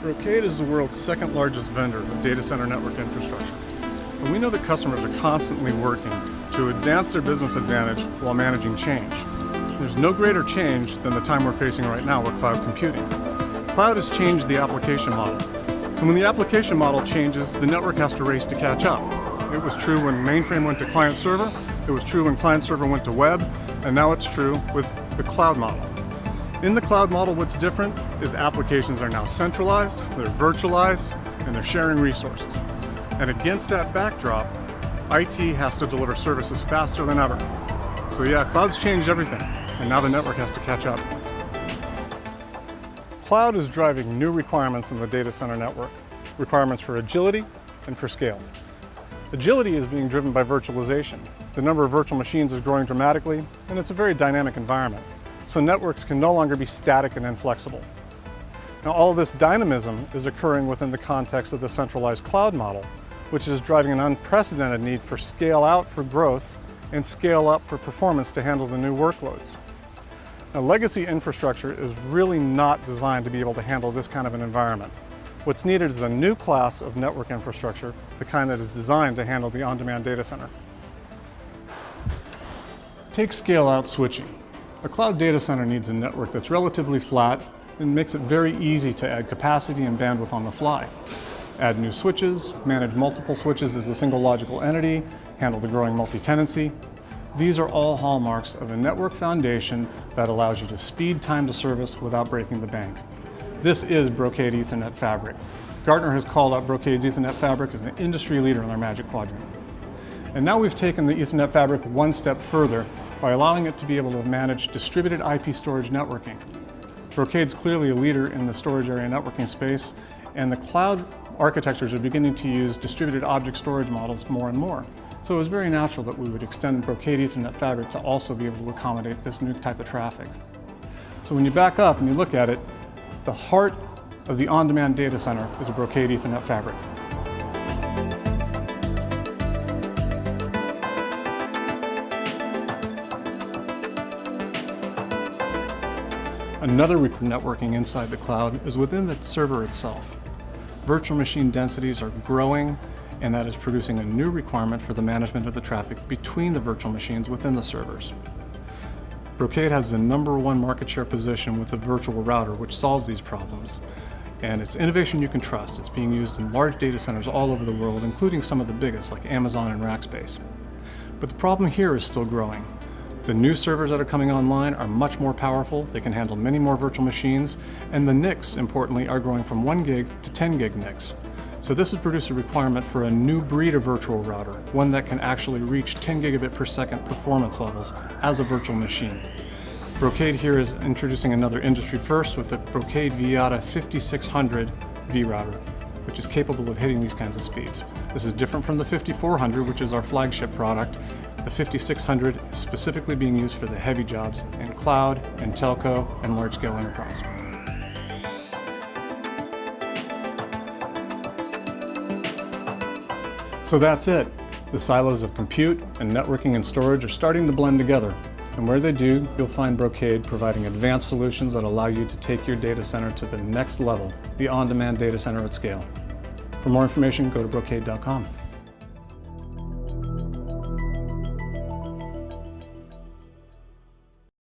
Brocade is the world's second largest vendor of data center network infrastructure. And we know that customers are constantly working to advance their business advantage while managing change. There's no greater change than the time we're facing right now with cloud computing. Cloud has changed the application model. And when the application model changes, the network has to race to catch up. It was true when mainframe went to client server, it was true when client server went to web, and now it's true with the cloud model. In the cloud model, what's different is applications are now centralized, they're virtualized, and they're sharing resources. And against that backdrop, IT has to deliver services faster than ever. So yeah, cloud's changed everything, and now the network has to catch up. Cloud is driving new requirements in the data center network, requirements for agility and for scale. Agility is being driven by virtualization. The number of virtual machines is growing dramatically, and it's a very dynamic environment. So networks can no longer be static and inflexible. Now, all of this dynamism is occurring within the context of the centralized cloud model, which is driving an unprecedented need for scale out for growth and scale up for performance to handle the new workloads. Now, legacy infrastructure is really not designed to be able to handle this kind of an environment. What's needed is a new class of network infrastructure, the kind that is designed to handle the on-demand data center. Take scale-out switching. A cloud data center needs a network that's relatively flat and makes it very easy to add capacity and bandwidth on the fly. Add new switches, manage multiple switches as a single logical entity, handle the growing multi-tenancy. These are all hallmarks of a network foundation that allows you to speed time to service without breaking the bank. This is Brocade Ethernet Fabric. Gartner has called out Brocade's Ethernet Fabric as an industry leader in their Magic Quadrant. And now we've taken the Ethernet Fabric one step further by allowing it to be able to manage distributed IP storage networking. Brocade's clearly a leader in the storage area networking space, and the cloud architectures are beginning to use distributed object storage models more and more. So it was very natural that we would extend Brocade Ethernet Fabric to also be able to accommodate this new type of traffic. So when you back up and you look at it, the heart of the on-demand data center is a Brocade Ethernet Fabric. Another networking inside the cloud is within the server itself. Virtual machine densities are growing, and that is producing a new requirement for the management of the traffic between the virtual machines within the servers. Brocade has the #1 market share position with the virtual router, which solves these problems. And it's innovation you can trust. It's being used in large data centers all over the world, including some of the biggest like Amazon and Rackspace. But the problem here is still growing. The new servers that are coming online are much more powerful. They can handle many more virtual machines, and the NICs, importantly, are growing from 1 gig to 10 gig NICs. So this has produced a requirement for a new breed of virtual router, one that can actually reach 10 gigabit per second performance levels as a virtual machine. Brocade here is introducing another industry first with the Brocade Viata 5600 vRouter, which is capable of hitting these kinds of speeds. This is different from the 5400, which is our flagship product. The 5600 is specifically being used for the heavy jobs in cloud and telco and large-scale enterprise. So that's it. The silos of compute and networking and storage are starting to blend together. And where they do, you'll find Brocade providing advanced solutions that allow you to take your data center to the next level, the on-demand data center at scale. For more information, go to brocade.com.